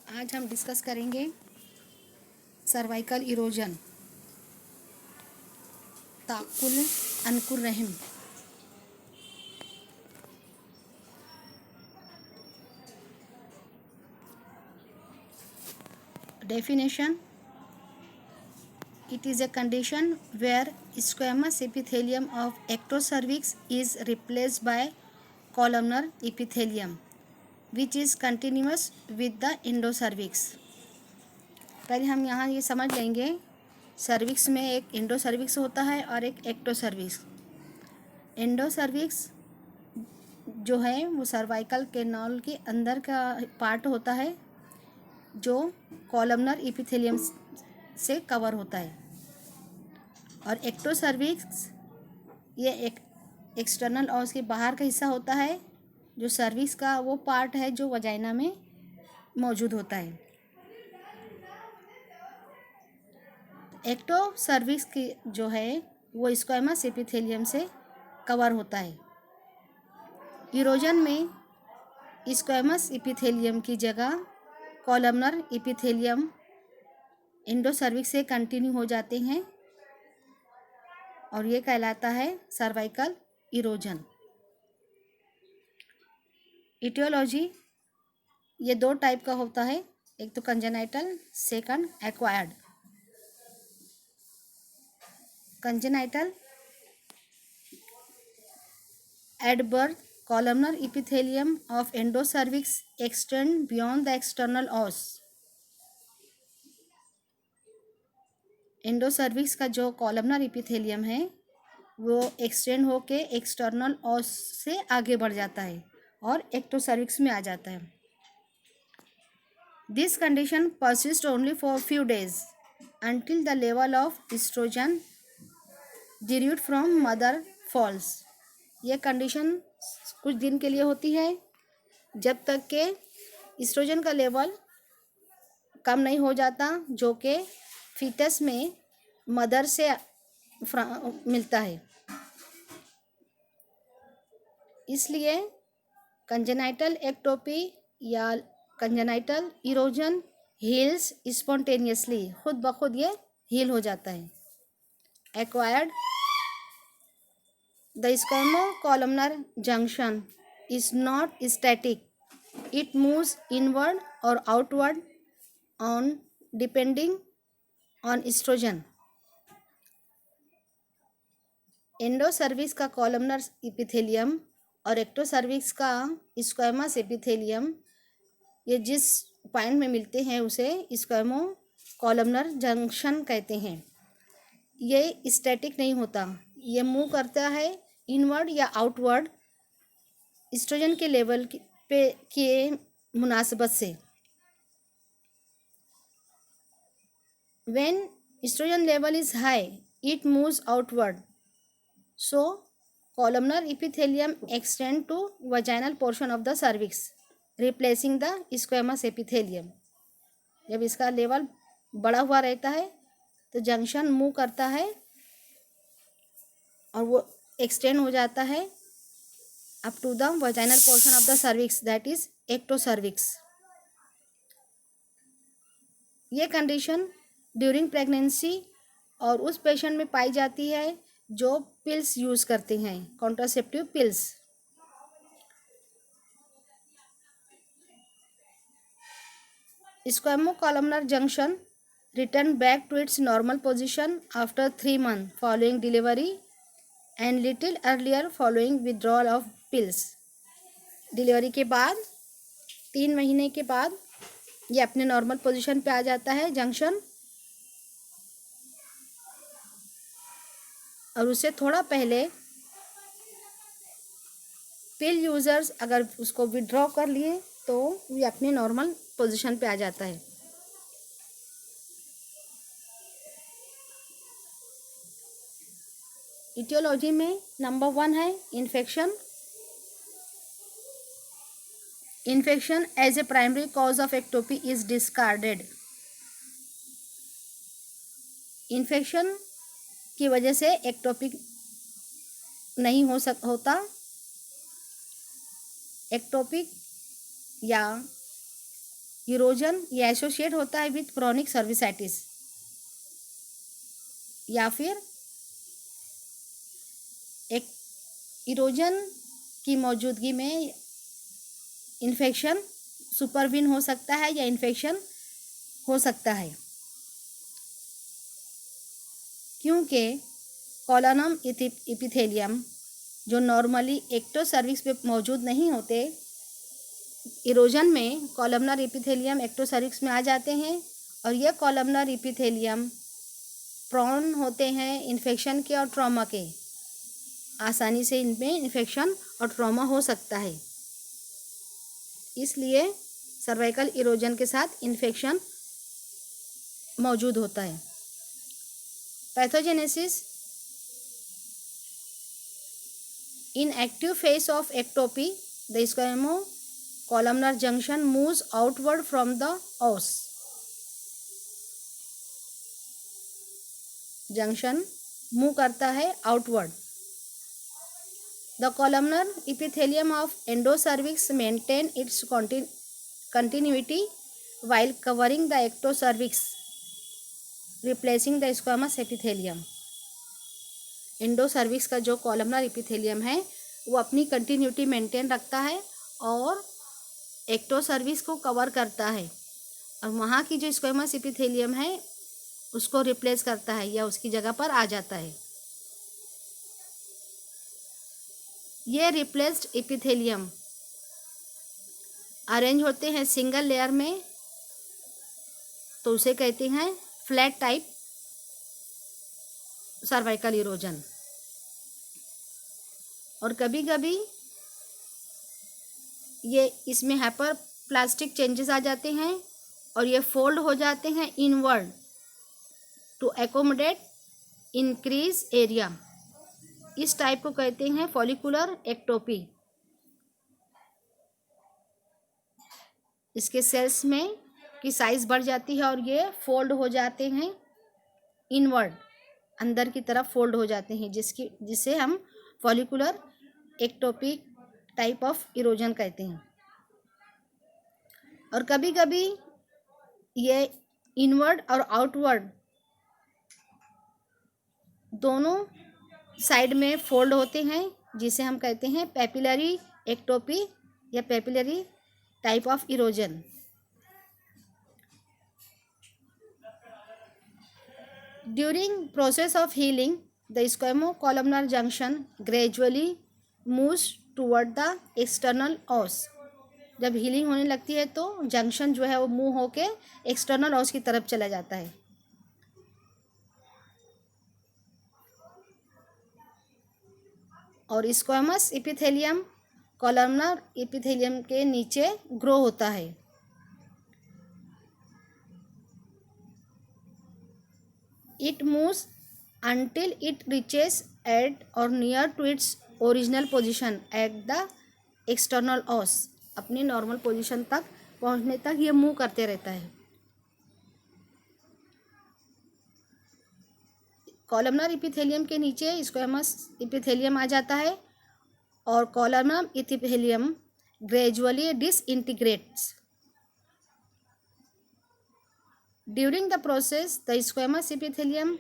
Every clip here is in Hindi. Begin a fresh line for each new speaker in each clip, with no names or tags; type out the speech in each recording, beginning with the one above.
आज हम डिस्कस करेंगे सर्वाइकल इरोजन, ताकुल अनकुर रहम। Definition: it is a condition where squamous epithelium of ectocervix is replaced by columnar epithelium which is continuous with the endocervix। पहले हम यहाँ ये समझ लेंगे, सर्विक्स में एक एंडोसर्विक्स होता है और एक एक्टोसर्विक्स। एंडोसर्विक्स जो है वो सर्वाइकल कैनाल के अंदर का पार्ट होता है जो कॉलमनर एपिथेलियम से कवर होता है, और एक्टोसर्विक्स ये एक एक्सटर्नल और उसके बाहर का हिस्सा होता है जो सर्विक्स का वो पार्ट है जो वजाइना में मौजूद होता है। एक्टोसर्विक्स की जो है वो स्क्वैमस एपिथेलियम से कवर होता है। इरोजन में स्क्वैमस एपिथेलियम की जगह कॉलमनर एपिथेलियम एंडोसर्विक्स से कंटिन्यू हो जाते हैं और ये कहलाता है सर्वाइकल इरोजन। इटियोलॉजी: ये दो टाइप का होता है, एक तो congenital, second acquired. Congenital: at birth columnar epithelium of endocervix extend beyond the external os। Endocervix का जो कॉलमनर एपिथेलियम है वो एक्सटेंड होके एक्सटर्नल ऑस से आगे बढ़ जाता है और एक्टोसर्विक्स में आ जाता है। This condition persist only for few days until the level of estrogen derived from mother falls। यह कंडीशन कुछ दिन के लिए होती है जब तक के एस्ट्रोजन का लेवल कम नहीं हो जाता जो कि फीटस में मदर से मिलता है। इसलिए कंजेनाइटल एक्टोपी या कंजेनाइटल इरोजन हील्स स्पॉन्टेनियसली, खुद ब खुद ये हील हो जाता है। Acquired: the squamocolumnar junction is not static, it moves inward और outward on depending on estrogen. Endocervix का कॉलमनर एपिथेलियम और एक्टोसर्विक्स का स्क्वैमस एपिथेलियम ये जिस पॉइंट में मिलते हैं उसे स्क्वैमो कॉलमनर जंक्शन कहते हैं। ये स्टैटिक नहीं होता, ये मूव करता है इनवर्ड या आउटवर्ड एस्ट्रोजन के लेवल के मुनासबत से। When estrogen level is high it moves outward, so columnar epithelium extend to vaginal portion of the cervix replacing the squamous epithelium। जब इसका लेवल बड़ा हुआ रहता है तो जंक्शन मूव करता है और वो एक्सटेंड हो जाता है up to the vaginal portion of the cervix, that is ectocervix। ये कंडीशन ड्यूरिंग प्रेगनेंसी और उस पेशेंट में पाई जाती है जो पिल्स यूज़ करते हैं, contraceptive pills. Squamocolumnar junction return back to its normal position after 3 months following delivery and little earlier following withdrawal of pills. Delivery के बाद 3 महीने के बाद ये अपने नॉर्मल पोजीशन पे आ जाता है जंक्शन, और उससे थोड़ा पहले पिल यूज़र्स अगर उसको विड्रॉ कर लिए तो ये अपने नॉर्मल पोजीशन पे आ जाता है। इटियोलॉजी में नंबर 1 है infection. Infection as a primary cause of ectopy is discarded. Infection की वजह से एक्टोपिक नहीं होता। एक्टोपिक या इरोजन ये एसोसिएट होता है विथ क्रोनिक सर्विसाइटिस या फिर एक इरोजन की मौजूदगी में इन्फेक्शन सुपरवीन हो सकता है या इन्फेक्शन हो सकता है, क्योंकि कॉलोनम एपिथेलियम जो नॉर्मली एक्टोसर्विक्स पे मौजूद नहीं होते, इरोजन में कॉलमनर एपिथेलियम एक्टोसर्विक्स में आ जाते हैं और ये कॉलमनर एपिथेलियम प्रोन होते हैं इन्फेक्शन के और ट्रॉमा के। आसानी से इनमें इन्फेक्शन और ट्रॉमा हो सकता है, इसलिए सर्वाइकल इरोजन के साथ इन्फेक्शन मौजूद होता है। Pathogenesis in active phase of ectopy, the squamo-columnar junction moves outward from the os. Junction move करता है outward. The columnar epithelium of endocervix maintain its continuity while covering the ectocervix, replacing the squamous epithelium. Endocervix का जो कॉलमनर एपिथेलियम है वो अपनी कंटिन्यूटी मेंटेन रखता है और एक्टोसर्विक्स को कवर करता है, और वहाँ की जो स्क्वेमस एपिथेलियम है उसको रिप्लेस करता है या उसकी जगह पर आ जाता है। ये रिप्लेस्ड एपिथेलियम अरेंज होते हैं सिंगल लेयर में, तो उसे कहते हैं फ्लैट टाइप सर्वाइकल इरोजन। और कभी कभी ये इसमें हाइपर प्लास्टिक चेंजेस आ जाते हैं और ये फोल्ड हो जाते हैं inward to accommodate increase area. इस टाइप को कहते हैं फॉलिकुलर एक्टोपी। इसके सेल्स में की साइज बढ़ जाती है और ये फोल्ड हो जाते हैं इनवर्ड, अंदर की तरफ फोल्ड हो जाते हैं, जिसे हम follicular ectopy type of erosion कहते हैं। और कभी कभी ये इनवर्ड और आउटवर्ड दोनों साइड में फोल्ड होते हैं, जिसे हम कहते हैं पेपिलरी एक्टोपी या papillary type of erosion. During process of healing, the squamo-columnar junction gradually moves toward the external os. जब हीलिंग होने लगती है तो जंक्शन जो है वो मूव होके एक्सटर्नल ऑस की तरफ चला जाता है। और स्क्वेमस एपिथेलियम कॉलमनर एपिथेलियम के नीचे ग्रो होता है। It moves until it reaches at or near to its original position at the external os. अपनी नॉर्मल पोजीशन तक पहुंचने तक ये मूव करते रहता है। कॉलमनर एपिथेलियम के नीचे स्क्वेमस एपिथेलियम आ जाता है और columnar epithelium gradually डिसइंटीग्रेट्स। During the process, the squamous epithelium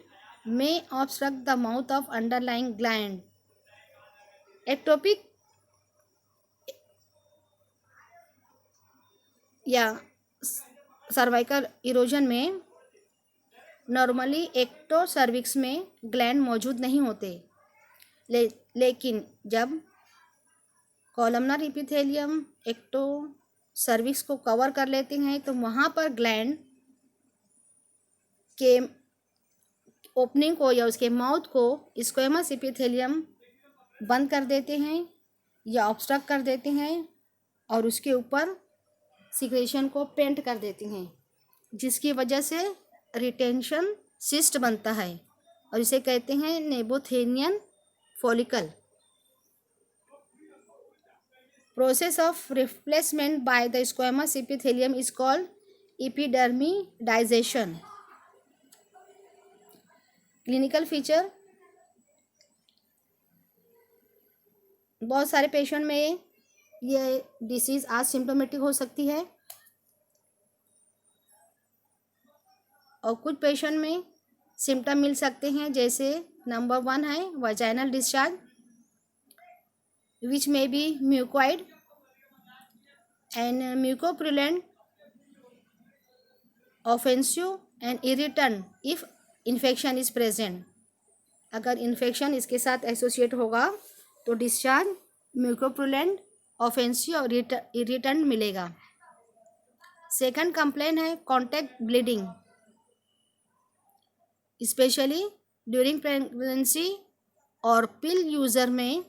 may obstruct the mouth of underlying gland. Ectopic या सर्वाइकल इरोजन में नॉर्मली एक्टोसर्विक्स में ग्लैंड मौजूद नहीं होते, लेकिन जब कॉलमनर एपिथेलियम एक्टोसर्विक्स को कवर कर लेते हैं तो वहाँ पर ग्लैंड के ओपनिंग को या उसके माउथ को स्क्वेमस एपिथेलियम बंद कर देते हैं या ऑब्स्ट्रक्ट कर देते हैं और उसके ऊपर सिक्रेशन को पेंट कर देते हैं, जिसकी वजह से रिटेंशन सिस्ट बनता है और इसे कहते हैं nabothian follicle. Process of replacement by the squamous epithelium is called epidermidization. Clinical feature, बहुत सारे पेशेंट में ये डिसीज़ एसिम्प्टोमेटिक हो सकती है और कुछ पेशेंट में सिम्टम मिल सकते हैं, जैसे नंबर 1 है vaginal discharge which may be mucoid and mucopurulent offensive and irritant if infection is present. अगर इन्फेक्शन इसके साथ एसोसिएट होगा तो डिस्चार्ज म्यूकोप्रुलेंट ऑफेंसिव और इरिटेंट मिलेगा। सेकंड कंप्लेन है contact bleeding, specially during pregnancy और पिल यूज़र में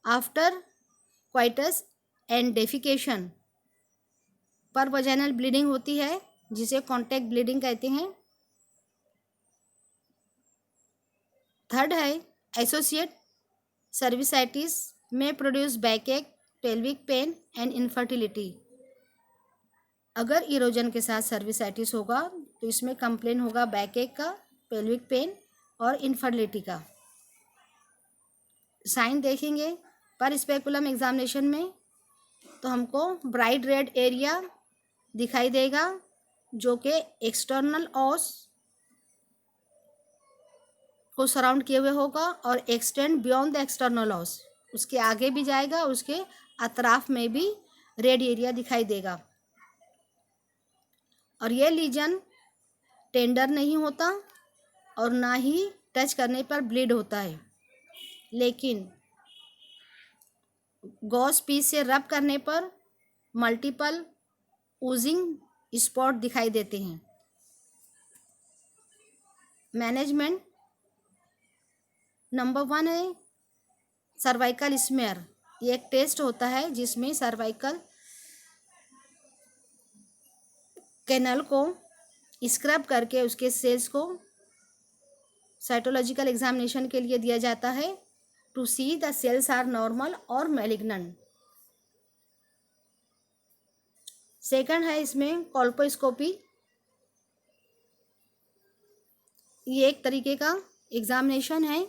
आफ्टर क्वाइटस एंड डेफिकेशन पर वजाइनल ब्लीडिंग होती है, जिसे कॉन्टैक्ट ब्लीडिंग कहते हैं। थर्ड है एसोसिएट सर्विसाइटिस में produce backache, pelvic pain and infertility. अगर इरोजन के साथ सर्विसाइटिस होगा तो इसमें कंप्लेन होगा बैकएक का, पेल्विक पेन और इनफर्टिलिटी का। साइन देखेंगे पर स्पेकुलम एग्जामिनेशन में तो हमको ब्राइट रेड एरिया दिखाई देगा जो कि एक्सटर्नल ऑस को सराउंड किए हुए होगा और एक्सटेंड बियॉन्ड द एक्सटर्नल ऑस, उसके आगे भी जाएगा, उसके अतराफ में भी रेड एरिया दिखाई देगा। और ये लीजन टेंडर नहीं होता और ना ही टच करने पर ब्लीड होता है, लेकिन गॉस पीस से रब करने पर मल्टीपल ऊजिंग स्पॉट दिखाई देते हैं। मैनेजमेंट नंबर 1 है सर्वाइकल स्मेयर। ये एक टेस्ट होता है जिसमें सर्वाइकल कैनल को स्क्रब करके उसके सेल्स को साइटोलॉजिकल एग्जामिनेशन के लिए दिया जाता है to see the cells are normal और मैलिग्नेंट। सेकंड है इसमें कोल्पोस्कोपी। ये एक तरीके का एग्जामिनेशन है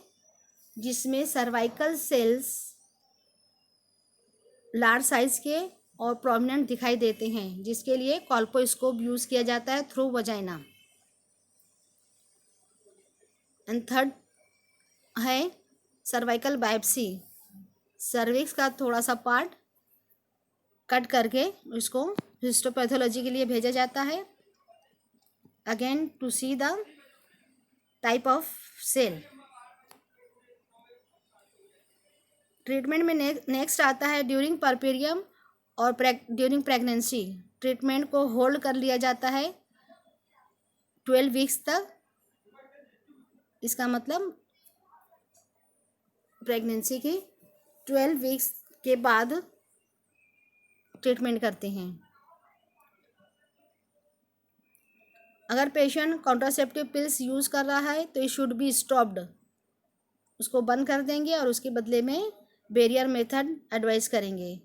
जिसमें सर्वाइकल सेल्स लार्ज साइज के और प्रोमिनेंट दिखाई देते हैं, जिसके लिए कोल्पोस्कोप यूज़ किया जाता है थ्रू वजाइना। एंड थर्ड है सर्वाइकल बायोप्सी। सर्विक्स का थोड़ा सा पार्ट कट करके उसको हिस्टोपैथोलॉजी के लिए भेजा जाता है, again to see the type of cell. Treatment में नेक्स्ट आता है ड्यूरिंग परपेरियम और ड्यूरिंग प्रेगनेंसी। ट्रीटमेंट को होल्ड कर लिया जाता है 12 वीक्स तक। इसका मतलब प्रेगनेंसी की 12 वीक्स के बाद ट्रीटमेंट करते हैं। अगर पेशेंट कॉन्ट्रासेप्टिव पिल्स यूज़ कर रहा है तो इट शुड बी स्टॉप्ड, उसको बंद कर देंगे और उसके बदले में बैरियर मेथड एडवाइस करेंगे,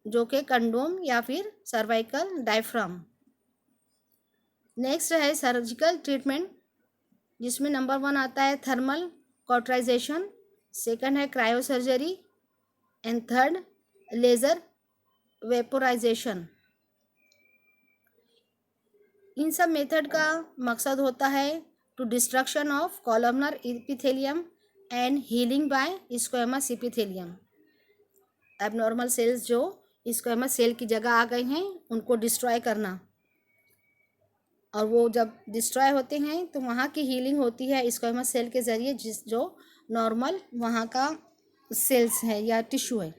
जो कि कंडोम या फिर सर्वाइकल डायफ्राम। नेक्स्ट है सर्जिकल ट्रीटमेंट, जिसमें नंबर 1 आता है थर्मल कॉटराइजेशन, सेकंड है cryosurgery and third laser vaporization. इन सब मेथड का मकसद होता है to destruction of columnar epithelium and healing by squamous epithelium. Abnormal cells जो स्क्वेमस सेल की जगह आ गए हैं उनको डिस्ट्रॉय करना, और वो जब डिस्ट्रॉय होते हैं तो वहाँ की हीलिंग होती है स्क्वेमस सेल के ज़रिए, जो नॉर्मल वहाँ का सेल्स है या टिश्यू है।